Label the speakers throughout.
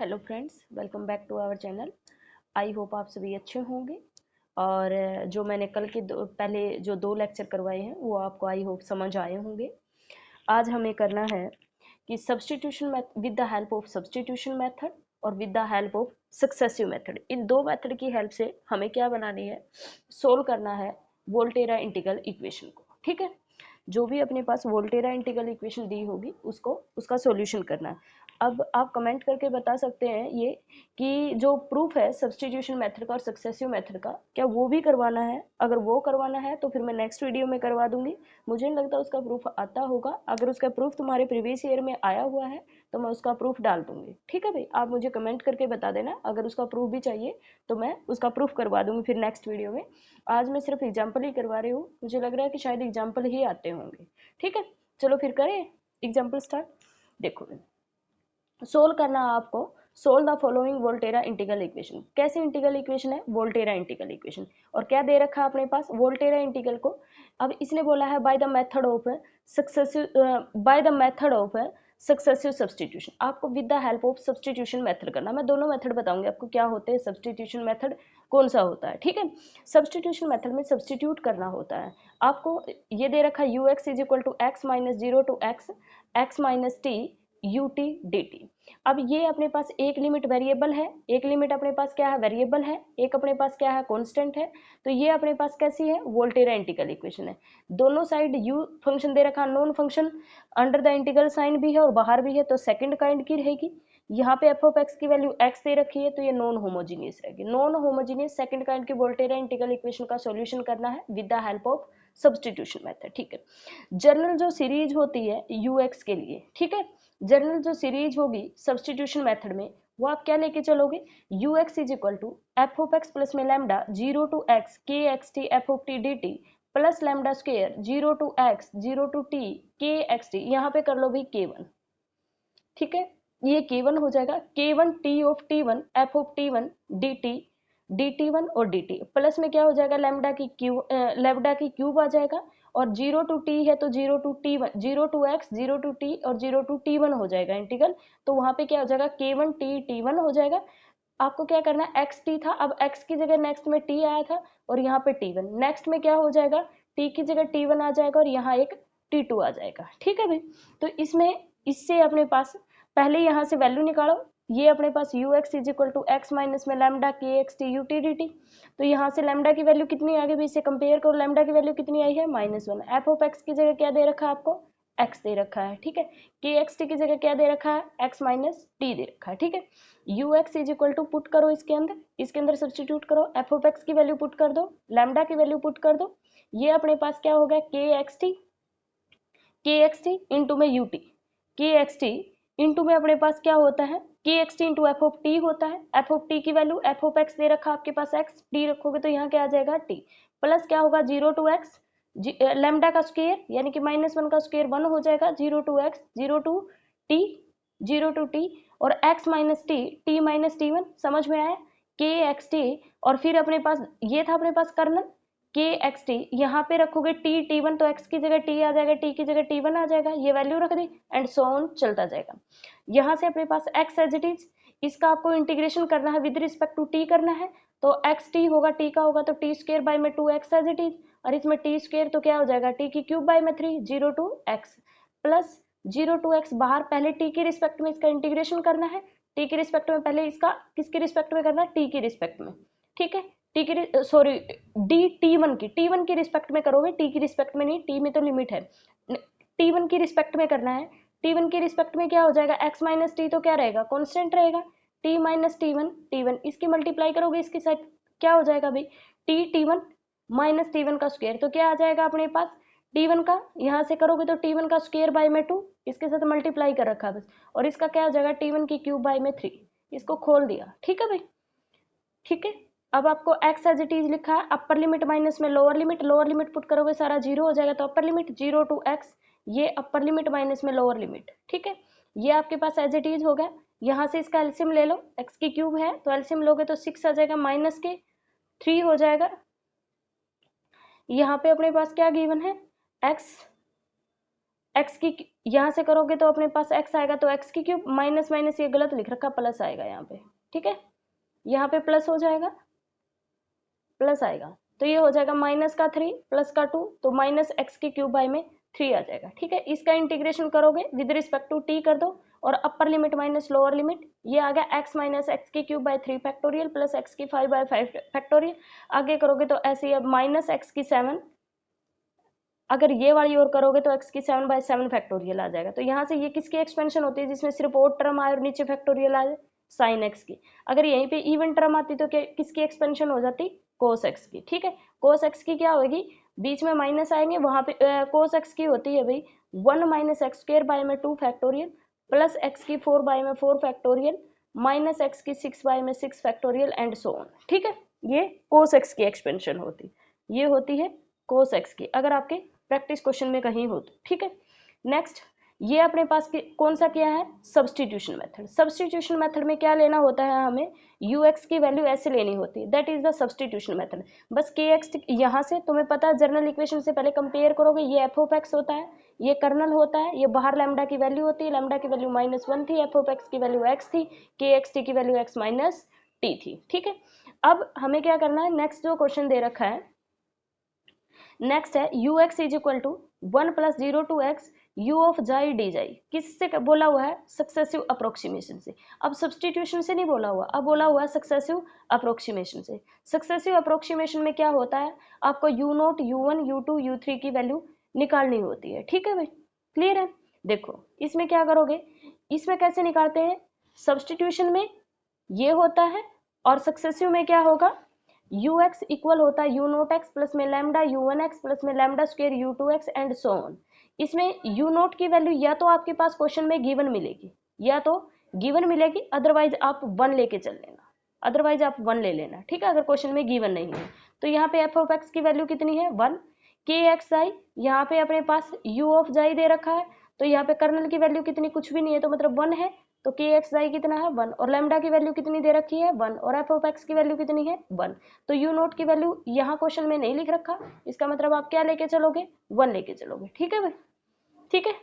Speaker 1: Hello friends, welcome back to our channel. I hope आप सभी अच्छे होंगे। और जो मैंने कल के पहले जो 2 लेक्चर करवाए हैं वो आपको आई होप समझ आए होंगे। आज हमें करना है कि substitution with the help of substitution method और with the help of successive method. इन 2 मेथड की हेल्प से हमें क्या बनानी है, सोल्व करना है वोल्टेरा इंटीग्रल इक्वेशन को। ठीक है, जो भी अपने पास वोल्टेरा इंटीग्रल इक्वेशन दी होगी उसको उसका सॉल्यूशन करना है। अब आप कमेंट करके बता सकते हैं ये कि जो प्रूफ है सब्स्टिट्यूशन मेथड का और सक्सेसिव मेथड का, क्या वो भी करवाना है? अगर वो करवाना है तो फिर मैं नेक्स्ट वीडियो में करवा दूंगी। मुझे नहीं लगता उसका प्रूफ आता होगा। अगर उसका प्रूफ तुम्हारे प्रीवियस ईयर में आया हुआ है तो मैं उसका प्रूफ डाल दूंगी। ठीक है भाई, आप मुझे कमेंट करके बता देना। अगर उसका प्रूफ भी चाहिए तो मैं उसका प्रूफ करवा दूंगी फिर नेक्स्ट वीडियो में। आज मैं सिर्फ एग्जाम्पल ही करवा रही हूँ, मुझे लग रहा है कि शायद एग्जाम्पल ही आते होंगे। ठीक है, चलो फिर करें एग्जाम्पल स्टार्ट। देखो, सोल्व करना है आपको। Solve the following Volterra integral equation. कैसे इंटीग्रल इक्वेशन है? Volterra integral equation. और क्या दे रखा है अपने पास वोल्टेरा इंटीग्रल को? अब इसने बोला है by the method of successive substitution. आपको with the help of substitution method करना। मैं दोनों मेथड बताऊंगी आपको क्या होते हैं, सब्स्टिट्यूशन मेथड कौन सा होता है। ठीक है, सब्स्टिट्यूशन मेथड में सब्स्टिट्यूट करना होता है आपको। ये दे रखा है ux is equal to x minus zero to x minus t ut dt। अब ये अपने पास एक लिमिट वेरिएबल है, एक लिमिट अपने पास क्या है, वेरिएबल है, एक अपने पास क्या है, कांस्टेंट है। तो ये अपने पास कैसी है, वोल्टेरा इंटीग्रल इक्वेशन है। दोनों साइड u फंक्शन दे रखा, non function under the integral sign भी है और बाहर भी है, तो सेकंड काइंड की रहेगी। यहाँ पे एफ ऑफ एक्स की वैल्यू एक्स दे रखी है तो ये नॉन होमोजीनियस रहेगी। नॉन होमोजीनियस सेकंड काइंड की वोल्टेरा इंटीग्रल इक्वेशन का सॉल्यूशन करना है with the help of substitution method. ठीक है, जनरल जो सीरीज होती है ux के लिए, ठीक है, जनरल जो सीरीज होगी सब्स्टिट्यूशन मेथड में वो आप क्या लेके चलोगे, ux is equal to f of x plus में lambda zero to x K x t f of t d t plus lambda square zero to x zero to t K x t. यहाँ पे कर लो भाई k1। ठीक है, ये k1 हो जाएगा, k1 T of T one F of T one D T dt1 और dt प्लस में क्या हो जाएगा, लैम्डा की क्यूब आ जाएगा। और जीरो टू टी है तो zero to t one, zero to x zero to t और जीरो टू टी वन हो जाएगा इंटीग्रल। तो वहां पे क्या हो जाएगा, k1 टी टी1 हो जाएगा। आपको क्या करना है, एक्स टी था, अब एक्स की जगह नेक्स्ट में टी आया था और यहाँ पे टी1, नेक्स्ट में क्या हो जाएगा, टी की जगह टी1 आ जाएगा और यहाँ एक टी2 आ जाएगा। ठीक है भाई, तो इसमें इससे अपने पास पहले यहाँ से वैल्यू निकालो। ये अपने पास ux is equal to x minus में lambda K x t u t d t. तो यहाँ से लैम्डा की वैल्यू कितनी आ गई भाई, इसे कंपेयर करो, लैम्डा की वैल्यू कितनी आई है, -1। एफ ऑफ एक्स की जगह क्या दे रखा है आपको, x दे रखा है। ठीक है, के एक्स टी की जगह क्या दे रखा है, x माइनस टी दे रखा है। ठीक है, ux is equal to put करो इसके अंदर सब्सटीट्यूट करो, एफ ऑफ एक्स की वैल्यू पुट कर दो, लैम्डा की वैल्यू पुट कर दो। ये अपने पास क्या हो गया, के एक्स टी इंटू में U T, K x t into में अपने पास क्या होता है, के x t into F of T होता है। एफ ऑफ टी की वैल्यू, एफ ऑफ एक्स दे रखा आपके पास एक्स, टी रखोगे तो यहाँ क्या आ जाएगा टी, प्लस क्या होगा जीरो टू एक्स लैम्डा का स्क्वायर यानी कि -1 का स्क्वायर 1 हो जाएगा, zero to x zero to t zero to t और x minus t minus t one. समझ में आया, के एक्स टी और फिर अपने पास ये था अपने पास कर्नल के एक्स टी, यहाँ पे रखोगे टी टी वन तो एक्स की जगह टी आ जाएगा, टी की जगह टी वन आ जाएगा, ये वैल्यू रख दी एंड सो ऑन चलता जाएगा। यहाँ से अपने पास एक्स एज इट इज, इसका आपको इंटीग्रेशन करना है विद रिस्पेक्ट टू टी करना है। तो एक्स टी होगा, टी का होगा तो टी स्क्र बाय में 2x एज इट इज, और इसमें टी स्क्र तो क्या हो जाएगा, टी की क्यूब बाय में 3, zero to x plus zero to x. बाहर पहले टी के रिस्पेक्ट में इसका इंटीग्रेशन करना है, टी के रिस्पेक्ट में पहले इसका किसके रिस्पेक्ट में करना है, टी के रिस्पेक्ट में। ठीक है, टी की सॉरी डी टी वन की रिस्पेक्ट में करोगे, टी की रिस्पेक्ट में नहीं, टी में तो लिमिट है, टी वन की रिस्पेक्ट में करना है। टी वन की रिस्पेक्ट में क्या हो जाएगा, एक्स माइनस टी तो क्या रहेगा, कॉन्स्टेंट रहेगा, टी माइनस टी वन इसकी मल्टीप्लाई करोगे इसकी साइड क्या हो जाएगा भाई, T one minus t one का स्क्वायर तो क्या आ जाएगा अपने पास, टी वन का यहाँ से करोगे तो टी वन का स्क्वायर बाय में 2, इसके साथ मल्टीप्लाई कर रखा बस, और इसका क्या हो जाएगा टी वन की क्यूब बाय में 3, इसको खोल दिया। ठीक है भाई, ठीक है, अब आपको x एज इट इज लिखा है, अपर लिमिट माइनस में लोअर लिमिट पुट करोगे सारा जीरो हो जाएगा, तो upper limit zero to x, ये अपर लिमिट माइनस में लोअर लिमिट। ठीक है, ये आपके पास एज इट इज हो गया। यहाँ से इसका एलसीएम ले लो, x की क्यूब है तो एलसीएम लोगे तो 6 आ जाएगा, माइनस के 3 हो जाएगा। यहाँ पे अपने पास क्या गिवन है, x एक्स की यहाँ से करोगे तो अपने पास एक्स आएगा, तो एक्स की क्यूब माइनस माइनस ये गलत लिख रखा, प्लस आएगा यहाँ पे, ठीक है, यहाँ पे प्लस हो जाएगा, प्लस आएगा, तो ये हो जाएगा माइनस का 3 प्लस का 2, तो माइनस एक्स की क्यूब बाई में 3 आ जाएगा, ठीक है। इसका इंटीग्रेशन करोगे विद रिस्पेक्ट टू टी कर दो, और अपर लिमिट माइनस लोअर लिमिट, ये आ गया एक्स माइनस एक्स की cube by 3 factorial plus x की 5 बाई 5 फैक्टोरियल। आगे करोगे तो ऐसे ही, अब माइनस एक्स की 7, अगर ये वाली और करोगे तो x की 7 बाई 7 फैक्टोरियल आ जाएगा। तो यहाँ से ये किसकी एक्सपेंशन होती है, जिसमें सिर्फ और टर्म आए और नीचे फैक्टोरियल आ जाए, साइन एक्स की। अगर यहीं पे इवन टर्म आती तो क्या किसकी एक्सपेंशन हो जाती, कोस एक्स की, ठीक है। कोस एक्स की क्या होगी, बीच में माइनस आएंगे, वहां पे कोस एक्स की होती है भाई 1 माइनस एक्स स्क्वायर बाई में 2 फैक्टोरियल प्लस एक्स की 4 बाई में 4 फैक्टोरियल माइनस एक्स की 6 बाई में 6 फैक्टोरियल एंड सो ऑन, ठीक है। ये कोस एक्स की एक्सपेंशन होती, ये होती है कोस एक्स की, अगर आपके प्रैक्टिस क्वेश्चन में कहीं हो तो, ठीक है। नेक्स्ट, ये अपने पास कौन सा क्या है, सब्स्टिट्यूशन मेथड। सब्स्टिट्यूशन मेथड में क्या लेना होता है हमें, ux की वैल्यू ऐसे लेनी होती है, that is the substitution method. बस kx यहाँ से तुम्हें पता है, जनरल इक्वेशन से पहले कंपेयर करोगे, ये एफ ऑफ एक्स होता है, ये कर्नल होता है, ये बाहर लैम्डा की वैल्यू होती है, लैम्डा की वैल्यू -1 थी, एफ ऑफ एक्स की वैल्यू x थी, kxt की वैल्यू x माइनस टी थी, ठीक है। अब हमें क्या करना है, नेक्स्ट जो क्वेश्चन दे रखा है, नेक्स्ट है ux is equal to 1 plus 0 to x u of जाई डी जाई, किससे बोला हुआ है, सक्सेसिव अप्रोक्सीमेशन से। अब सब्सटीट्यूशन से नहीं बोला हुआ, अब बोला हुआ है सक्सेसिव अप्रोक्सीमेशन से। सक्सेसिव अप्रोक्सीमेशन में क्या होता है, आपको u0, u1, u2, u3 की वैल्यू निकालनी होती है, ठीक है भाई, क्लियर है। देखो इसमें क्या करोगे, इसमें कैसे निकालते हैं, सब्सटीट्यूशन में ये होता है, और सक्सेसिव में क्या होगा, ux इक्वल होता है u0x प्लस में लैम्डा u1x प्लस में lambda square u2x and so on. इसमें u0 की वैल्यू या तो आपके पास क्वेश्चन में गिवन मिलेगी, या तो गिवन मिलेगी, अदरवाइज आप 1 लेके चल लेना, अदरवाइज आप 1 ले लेना, ठीक है, अगर क्वेश्चन में गिवन नहीं है। तो यहाँ पे एफ ऑफ एक्स की वैल्यू कितनी है, 1, के एक्स आई, यहाँ पे अपने पास u ऑफ जाई दे रखा है, तो यहाँ पे कर्नल की वैल्यू कितनी, कुछ भी नहीं है, तो मतलब 1 है, तो के एक्स आई कितना है 1, और लैम्डा की वैल्यू कितनी दे रखी है 1, और एफ ऑफ एक्स की वैल्यू कितनी है 1। तो यू नोट की वैल्यू यहाँ क्वेश्चन में नहीं लिख रखा, इसका मतलब आप क्या लेके चलोगे, 1 लेके चलोगे, ठीक है भाई, ठीक है,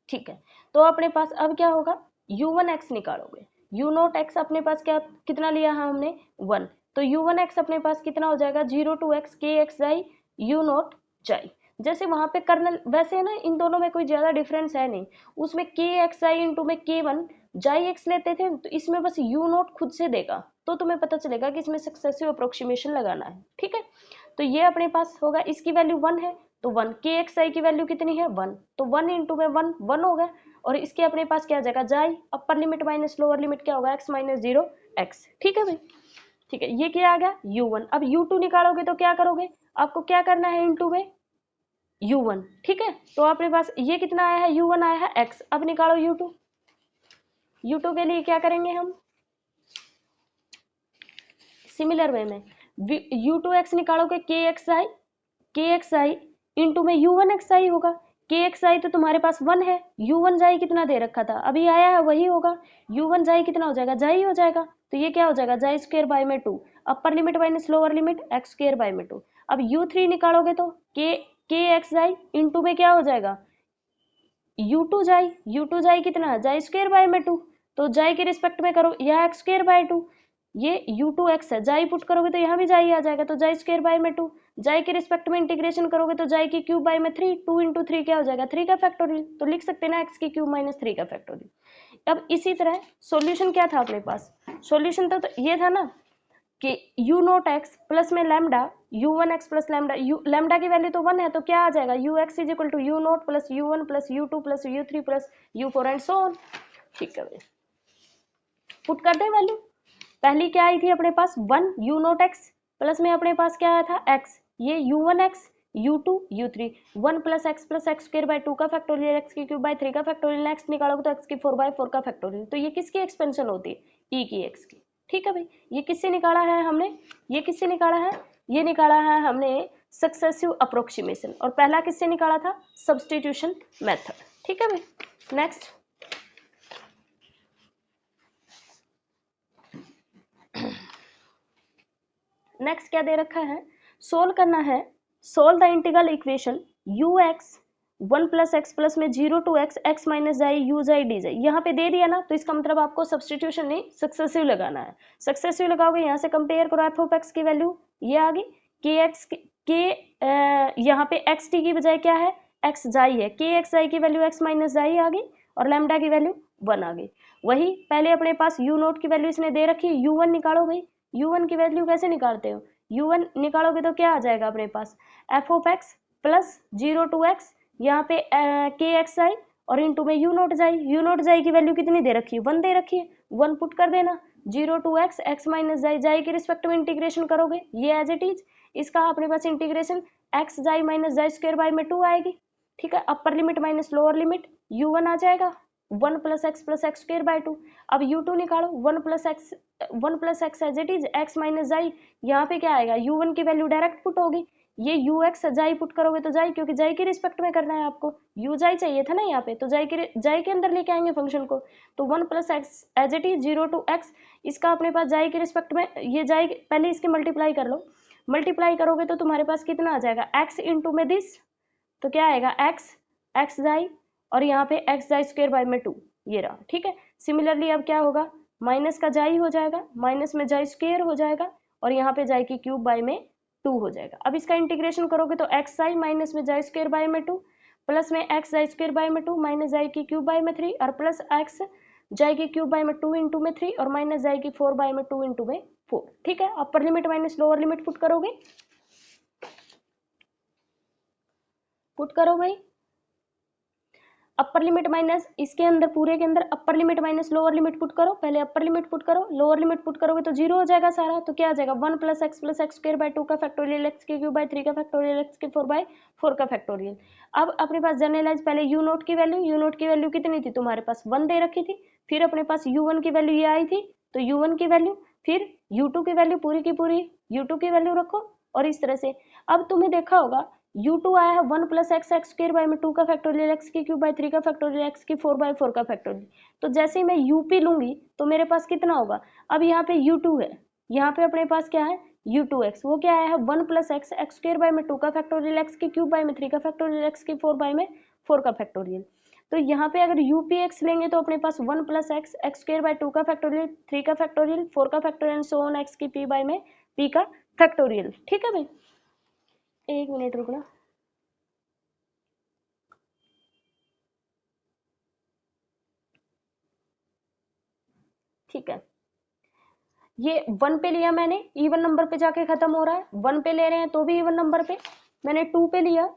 Speaker 1: ठीक है। तो अपने पास अब क्या होगा, u1x निकालोगे, u0x अपने पास क्या कितना लिया है हमने 1, तो u1x अपने पास कितना हो जाएगा 0 to x k x जाई u0 जाई। जैसे वहां पे कर्नल, वैसे है ना, इन दोनों में कोई ज्यादा डिफरेंस है नहीं, उसमें के एक्स आई इंटू में k1 जाई एक्स लेते थे, तो इसमें बस u0 खुद से देगा, तो तुम्हें पता चलेगा कि इसमें सक्सेसिव अप्रोक्सीमेशन लगाना है, ठीक है। तो ये अपने पास होगा, इसकी वैल्यू 1 है, तो 1, के एक्स आई की वैल्यू कितनी है 1, तो 1 इंटू में 1 1 होगा, और इसके अपने पास क्या आ जाएगा जाई, अपर लिमिट माइनस लोअर लिमिट क्या होगा x माइनस 0 x, ठीक है भाई, ठीक है। ये क्या आ गया u1। अब u2 निकालोगे तो क्या करोगे, आपको क्या करना है इंटू में u1, ठीक है। तो अपने पास ये कितना आया है u1 आया है x, अब निकालो u2, u2 के लिए क्या करेंगे हम, सिमिलर वे में u2x निकालोगे के एक्स आई इंटू में u1x होगा, के एक्स आई तो तुम्हारे पास 1 है, u1 जाई कितना दे रखा था अभी आया है वही होगा, u1 जाई कितना हो जाएगा जाई हो जाएगा, तो ये क्या हो जाएगा जाई स्क्वायर बाय में 2, अपर limit minus lower limit x square by में 2। अब u3 निकालोगे तो के एक्स जाई इंटू में क्या हो जाएगा u2 जाई कितना जाई स्क्वायर बाय में 2, तो जाई के रिस्पेक्ट में करो, यह एक्स स्क्वायर बाय 2, ये u2x है, जाई पुट करोगे तो यहाँ भी जाई आ जाएगा, तो जाई स्क्वायर बाय में 2, जाई के रिस्पेक्ट में इंटीग्रेशन करोगे तो जाई की क्यूब बाय में 3, 2 इंटू 3 क्या हो जाएगा 3 का फैक्टोरियल, तो लिख सकते हैं ना x की क्यूब माइनस 3 का फैक्टोरियल। अब इसी तरह सॉल्यूशन क्या था अपने पास, सॉल्यूशन तो ये था ना कि u0x प्लस में lambda u1x plus lambda, lambda की वैल्यू तो 1 है, तो क्या आ जाएगा ux is equal to u0 plus u1 plus u2 plus u3 plus u4 and so on, ठीक है, पुट कर दे वैल्यू। पहली क्या आई थी अपने पास 1 u0x प्लस में अपने पास क्या आया था x, ये u1x u2 u3, 1 plus x square by 2 का फैक्टोरियल x की क्यूब बाय 3 का फैक्टोरियल, नेक्स्ट निकालोगे तो x की 4 बाय 4 का फैक्टोरियल, तो ये किसकी एक्सपेंशन होती है e की x की, ठीक है भाई। ये किससे निकाला है हमने, ये किससे निकाला है, ये निकाला है हमने सक्सेसिव अप्रोक्सीमेशन, और पहला किससे निकाला था सब्स्टिट्यूशन मेथड, ठीक है भाई। नेक्स्ट क्या दे रखा है, सोल्व करना है, solve the integral equation ux 1 plus x plus में 0 टू एक्स, एक्स माइनस जाई, यू जाई, डी जाई, यहाँ पे दे दिया ना, तो इसका मतलब आपको सब्सटीट्यूशन नहीं सक्सेसिव लगाना है। सक्सेसिव लगाओगे, यहाँ से कंपेयर करो एफ ऑफ एक्स की वैल्यू ये आ गई, के एक्स के यहाँ पे एक्स टी की बजाय क्या है, एक्स जाई है, के एक्स जाई की वैल्यू एक्स माइनस जाई आ गई और लैम्डा की वैल्यू 1 आ गई। वही पहले अपने पास यू नोट की वैल्यू इसने दे रखी है, यू वन निकालो भाई, यू वन की वैल्यू कैसे निकालते हो, यू वन निकालोगे तो क्या आ जाएगा अपने पास, f of x plus 0 to x, यहाँ पे के एक्स आई और इनटू में यू नोट जाई, यू नोट जाई की वैल्यू कितनी दे रखी है, 1 दे रखी है, 1 पुट कर देना, 0 टू एक्स, एक्स माइनस जाई, जाई के रिस्पेक्ट में इंटीग्रेशन करोगे ये एज इट इज, इसका अपने पास इंटीग्रेशन एक्स जाई माइनस जाई स्क्वायर बाय में 2 आएगी, ठीक है, upper limit minus lower limit, u1 आ जाएगा 1 प्लस एक्स स्क्वायर बाय 2। अब u2 निकालो, 1 plus x as it is, x minus जाई, यहाँ पे क्या आएगा, u1 की वैल्यू डायरेक्ट पुट होगी, ये ux जाई पुट करोगे तो जाई, क्योंकि जाई के रिस्पेक्ट में करना है आपको, u जाई चाहिए था ना यहाँ पे, तो जाई के अंदर लेके आएंगे फंक्शन को, तो 1 plus x as it is 0 to x, इसका अपने पास जाई के रिस्पेक्ट में ये जाई, पहले इसके मल्टीप्लाई कर लो, मल्टीप्लाई करोगे तो तुम्हारे पास कितना आ जाएगा, x इंटू में दिस, तो क्या आएगा एक्स जाई और यहाँ पे एक्स जाई स्क्वायर बाय में 2, ये रहा, ठीक है। सिमिलरली अब क्या होगा, माइनस का जाई हो जाएगा, माइनस में जाई स्क्वायर हो जाएगा और यहाँ पे जाई की क्यूब बाय में 2 हो जाएगा। अब इसका इंटीग्रेशन करोगे तो एक्स जाई माइनस में जाई स्क्वायर बाय में 2 प्लस में एक्स जाई स्क्वायर बाय में 2 माइनस जाई की क्यूब बाय में 3 और प्लस एक्स जाई की क्यूब बाय में 2 इंटू में 3 और माइनस जाई की 4 बाय में 2 इंटू में 4, ठीक है। Upper limit minus lower limit put करोगे, पुट करो भाई, अपर लिमिट माइनस इसके अंदर पूरे के अंदर अपर limit minus lower limit put करो, पहले अपर लिमिट पुट करो, लोअर लिमिट पुट करोगे तो 0 हो जाएगा सारा, तो क्या आ जाएगा 1 प्लस एक्स स्क्वायर बाय 2 का फैक्टोरियल, एक्स के क्यूब बाय 3 का फैक्टोरियल, एक्स के 4 बाय 4 का फैक्टोरियल। अब अपने पास जनरलाइज पहले यू नोट की वैल्यू कितनी थी तुम्हारे पास, 1 दे रखी थी, फिर अपने पास u1 की वैल्यू ये आई थी, तो u1 की वैल्यू, फिर u2 की वैल्यू पूरी की पूरी u2 की वैल्यू रखो और इस तरह से। अब तुम्हें देखा होगा u2 आया है 1 प्लस एक्स स्क्वायर बाय में 2 का फैक्टोरियल, एक्स की क्यूब बाय 3 का फैक्टोरियल, एक्स की 4 बाय 4 का फैक्टोरियल, तो जैसे ही मैं यूपी लूंगी तो मेरे पास कितना होगा, अब यहाँ पे u2 है, यहाँ पे अपने पास क्या है u2x, वो क्या आया है 1 प्लस एक्स स्क्वायर बाय में 2 का फैक्टोरियल, एक्स की क्यूब बाय में 3 का फैक्टोरियल, एक्स की 4 बाय में 4 का फैक्टोरियल। तो यहाँ पे अगर यूपीएक्स लेंगे तो अपने पास 1 प्लस एक्स स्क्वायर बाय 2 का फैक्टोरियल, 3 का फैक्टोरियल, 4 का फैक्टोरियल, सो ऑन एक्स की p बाय में p का फैक्टोरियल, ठीक है भाई। एक मिनट रुकना, ठीक है, ये 1 पे लिया मैंने, इवन नंबर पे जाके खत्म हो रहा है, 1 पे ले रहे हैं तो भी इवन नंबर पे, मैंने 2 पे लिया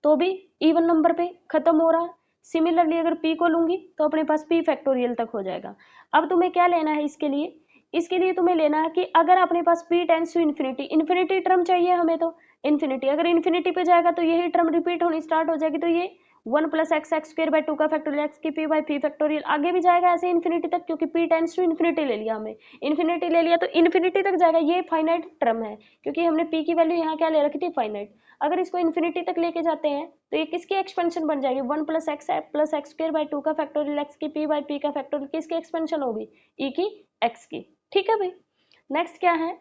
Speaker 1: तो भी इवन नंबर पे खत्म हो रहा है। सिमिलरली अगर p को लूंगी तो अपने पास p फैक्टोरियल तक हो जाएगा। अब तुम्हें क्या लेना है इसके लिए तुम्हें लेना है कि अगर अपने पास p tends to infinity, infinity term चाहिए हमें, तो इन्फिनिटी, अगर इन्फिनिटी पे जाएगा तो यही टर्म रिपीट होनी स्टार्ट हो जाएगी, तो ये 1 प्लस एक्स स्क्वायर बाय 2 का फैक्टोरियल, एक्स की p बाय p फैक्टोरियल आगे भी जाएगा ऐसे इन्फिनिटी तक, क्योंकि p टेंड्स टू इन्फिनिटी ले लिया हमने, इन्फिनिटी ले लिया तो इन्फिनिटी तक जाएगा, ये फाइनाइट टर्म है क्योंकि हमने p की वैल्यू यहाँ क्या ले रखी थी, फाइनाइट। अगर इसको इन्फिनिटी तक लेके जाते हैं तो ये किसकी एक्सपेंशन बन जाएगी, 1 प्लस एक्स स्क्वायर बाय 2 का फैक्टोरियल, एक्स की p बाय p का फैक्टोरियल, किसकी एक्सपेंशन होगी, e की x की, ठीक है भाई। नेक्स्ट क्या है,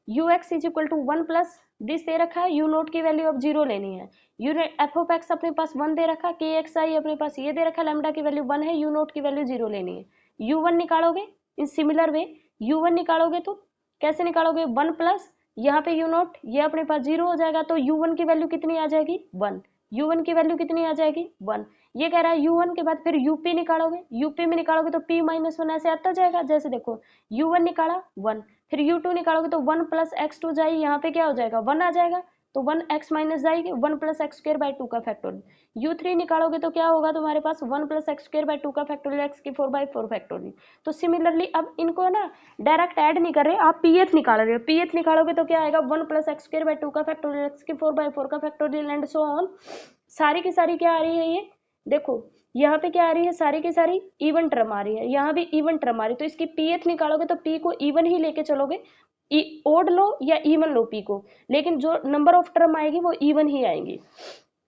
Speaker 1: ux is equal to 1 plus this दे रखा है, u नोट की वैल्यू अब 0 लेनी है, u एफ ऑफ एक्स अपने पास 1 दे रखा, के एक्स आई अपने पास ये दे रखा, लैम्डा की वैल्यू 1 है, u नोट की वैल्यू 0 लेनी है। u1 निकालोगे इन सिमिलर वे, u1 निकालोगे तो कैसे निकालोगे, 1 प्लस यहाँ पे u नोट ये अपने पास 0 हो जाएगा, तो u1 की वैल्यू कितनी आ जाएगी 1, u1 की वैल्यू कितनी आ जाएगी 1। ये कह रहा है u1 के बाद फिर up निकालोगे, up में निकालोगे तो p माइनस 1 ऐसे आता जाएगा, जैसे देखो u1 निकाला 1, फिर u2 निकालोगे तो 1 प्लस एक्स टू जाए, यहाँ पे क्या हो जाएगा 1 आ जाएगा, तो 1 एक्स माइनस जाएगी 1 प्लस एक्स स्क्वायर बाय 2 का फैक्टोरियल, u3 निकालोगे तो क्या होगा तुम्हारे पास 1 प्लस एक्स स्क्वायर बाय 2 का फैक्टोरियल, एक्स की 4 बाय 4 फैक्टोरियल। तो सिमिलरली अब इनको ना डायरेक्ट ऐड नहीं कर रहे, आप pth निकाल रहे हो, pth निकालोगे तो क्या आएगा 1 प्लस एक्स स्क्वायर बाय 2 का फैक्टोरियल, एक्स की 4 बाय 4 का फैक्टोरियल एंड सो ऑन। सारी की सारी क्या आ रही है, ये देखो यहाँ पे क्या आ रही है, सारी की सारी इवन टर्म आ रही है, यहाँ भी इवन टर्म आ रही है, तो इसकी pth निकालोगे तो p को इवन ही लेके चलोगे, ओड लो या इवन लो p को, लेकिन जो नंबर ऑफ टर्म आएगी वो इवन ही आएंगी,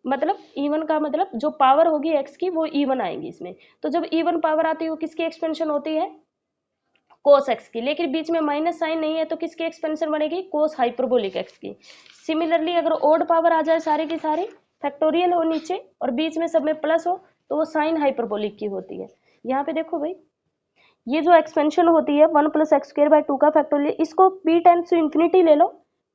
Speaker 1: मतलब इवन का मतलब जो पावर होगी x की वो इवन आएंगी इसमें। तो जब इवन पावर आती है वो किसकी एक्सपेंशन होती है, कोस एक्स की, लेकिन बीच में माइनस साइन नहीं है तो किसकी एक्सपेंशन बनेगी, कोस हाइपरबोलिक एक्स की। सिमिलरली अगर ओड पावर आ जाए सारी की सारी फैक्टोरियल हो नीचे और बीच में सब में प्लस हो तो वो साइन हाइपरबोलिक की होती है। यहाँ पे देखो भाई, ये जो एक्सपेंशन होती है 1 + x²/2 का फैक्टोरियल, इसको p टेंड्स टू इन्फिनिटी ले लो,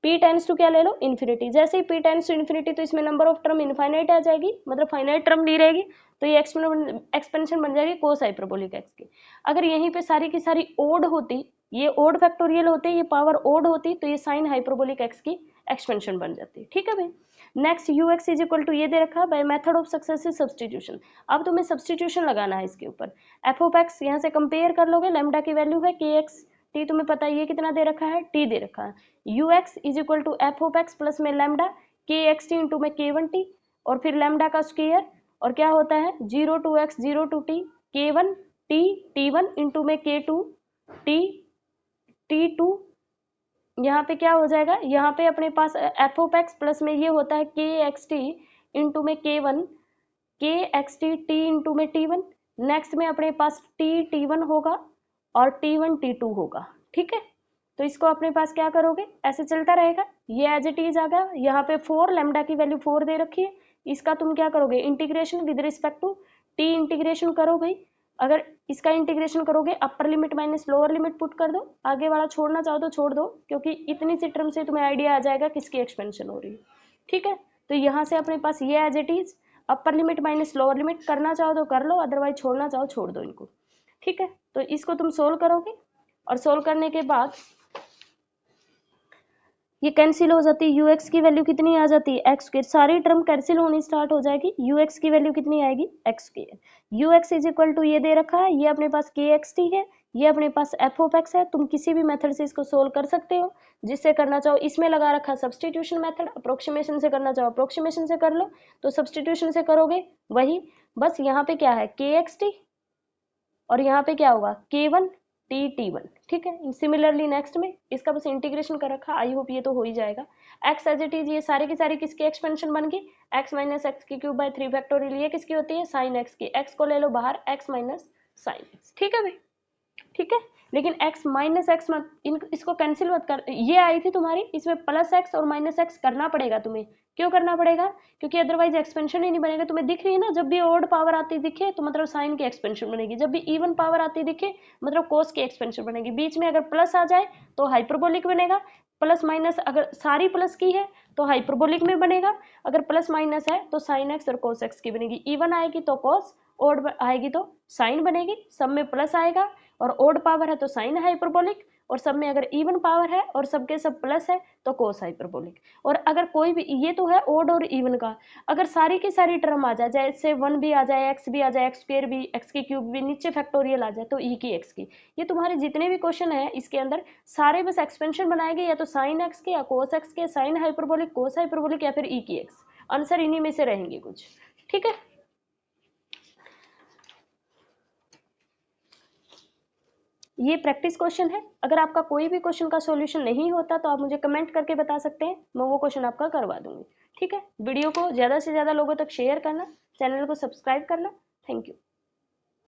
Speaker 1: p टेंड्स टू क्या ले लो, इन्फिनिटी। जैसे ही p टेंड्स टू इन्फिनिटी तो इसमें नंबर ऑफ टर्म इनफाइनाइट आ जाएगी, मतलब फाइनाइट टर्म नहीं रहेगी, तो ये एक्सपेंशन बन जाएगी कोस हाइपरबोलिक x की। अगर यहीं पे सारी की सारी ओड होती, ये ओड फैक्टोरियल होते, ये पावर ओड होती, तो ये साइन हाइपरबोलिक x की एक्सपेंशन बन जाती। ठीक है भाई। Next ux is equal to ये दे रखा by method of successive substitution. अब तुम्हें सब्सटीट्यूशन लगाना है इसके ऊपर। एफ ऑफ एक्स यहाँ से कंपेयर कर लोगे, लैम्डा की वैल्यू है के एक्स टी, तुम्हें पता है ये कितना दे रखा है, टी दे रखा है। U x is equal to f of x plus में lambda K x t into में के वन टी, और फिर लैम्डा का स्क्वायर, और क्या होता है 0 to x 0 to t के वन टी वन इंटू में के टू टी टू। यहाँ पे क्या हो जाएगा, यहाँ पे अपने पास एफ ऑफ एक्स प्लस में ये होता है के एक्स टी इंटू में के वन के एक्स टी टी इंटू में टी वन। नेक्स्ट में अपने पास टी वन होगा और टी वन टी टू होगा। ठीक है, तो इसको अपने पास क्या करोगे, ऐसे चलता रहेगा, ये एज इट इज आ गया। यहाँ पे 4 लैम्डा की वैल्यू 4 दे रखी है, इसका तुम क्या करोगे, integration with respect to T integration करो भाई। अगर इसका इंटीग्रेशन करोगे upper limit minus lower limit put कर दो, आगे वाला छोड़ना चाहो तो छोड़ दो, क्योंकि इतनी सी टर्म से तुम्हें आइडिया आ जाएगा किसकी एक्सपेंशन हो रही है। ठीक है, तो यहाँ से अपने पास ये as it is upper limit minus lower limit, करना चाहो तो कर लो, अदरवाइज छोड़ना चाहो छोड़ दो इनको। ठीक है, तो इसको तुम सोल्व करोगे, और सोल्व करने के बाद ये कैंसिल हो जाती है, यू एक्स की वैल्यू कितनी आ जाती है, एक्स स्क्वायर, सारी टर्म कैंसिल होनी स्टार्ट हो जाएगी, यू एक्स की वैल्यू कितनी आएगी, x square. U x is equal to ये दे रखा है, ये अपने पास के एक्स टी है, ये अपने पास एफ ऑफ एक्स है। तुम किसी भी मेथड से इसको सोल्व कर सकते हो, जिससे करना चाहो। इसमें लगा रखा सब्सटीट्यूशन मेथड, अप्रोक्सीमेशन से करना चाहो अप्रोक्सीमेशन से कर लो, तो सब्सटीट्यूशन से करोगे वही, बस यहाँ पे क्या है के एक्स टी और यहाँ पे क्या होगा के वन टी वन। ठीक है, सिमिलरली नेक्स्ट में इसका बस इंटीग्रेशन कर रखा, आई होप ये तो हो ही जाएगा। एक्स एज इट इज, ये सारे की सारी किसकी एक्सपेंशन बन गई, एक्स माइनस एक्स की क्यूब बाय 3 फैक्टोरियल, ये किसकी होती है, साइन एक्स की। एक्स को ले लो बाहर, एक्स माइनस साइन एक्स। ठीक है भाई, ठीक है, लेकिन x माइनस एक्स मत, इसको कैंसिल मत कर, ये आई थी तुम्हारी, इसमें प्लस एक्स और माइनस एक्स करना पड़ेगा तुम्हें। क्यों करना पड़ेगा, क्योंकि अदरवाइज एक्सपेंशन ही नहीं बनेगा। तुम्हें दिख रही है ना, जब भी ओड पावर आती दिखे तो मतलब साइन की एक्सपेंशन बनेगी, जब भी इवन पावर आती दिखे मतलब कोस की एक्सपेंशन बनेगी। बीच में अगर प्लस आ जाए तो हाइपरबोलिक बनेगा, प्लस माइनस अगर सारी प्लस की है तो हाइपरबोलिक में बनेगा, अगर प्लस माइनस है तो साइन एक्स और कोस एक्स की बनेगी। इवन आएगी तो कोस, ओड आएगी तो साइन बनेगी, सब में प्लस आएगा, और ओड पावर है तो साइन हाइपरबोलिक, और सब में अगर इवन पावर है और सबके सब प्लस है तो कोस हाइपरबोलिक। और अगर कोई भी, ये तो है ओड और इवन का, अगर सारी की सारी टर्म आ जाए, जैसे 1 भी आ जाए, एक्स भी आ जाए, एक्स स्क्वायर भी, एक्स की क्यूब भी, नीचे फैक्टोरियल आ जाए, तो ई की एक्स की, ये तुम्हारे जितने भी क्वेश्चन है इसके अंदर सारे बस एक्सपेंशन बनाएंगे, या तो साइन एक्स के या कोस एक्स के, साइन हाइपरबोलिक, कोस हाइपरबोलिक, या फिर ई की एक्स। आंसर इन्हीं में से रहेंगे कुछ। ठीक है, ये प्रैक्टिस क्वेश्चन है। अगर आपका कोई भी क्वेश्चन का सॉल्यूशन नहीं होता तो आप मुझे कमेंट करके बता सकते हैं, मैं वो क्वेश्चन आपका करवा दूंगी। ठीक है, वीडियो को ज़्यादा से ज़्यादा लोगों तक शेयर करना, चैनल को सब्सक्राइब करना। Thank you.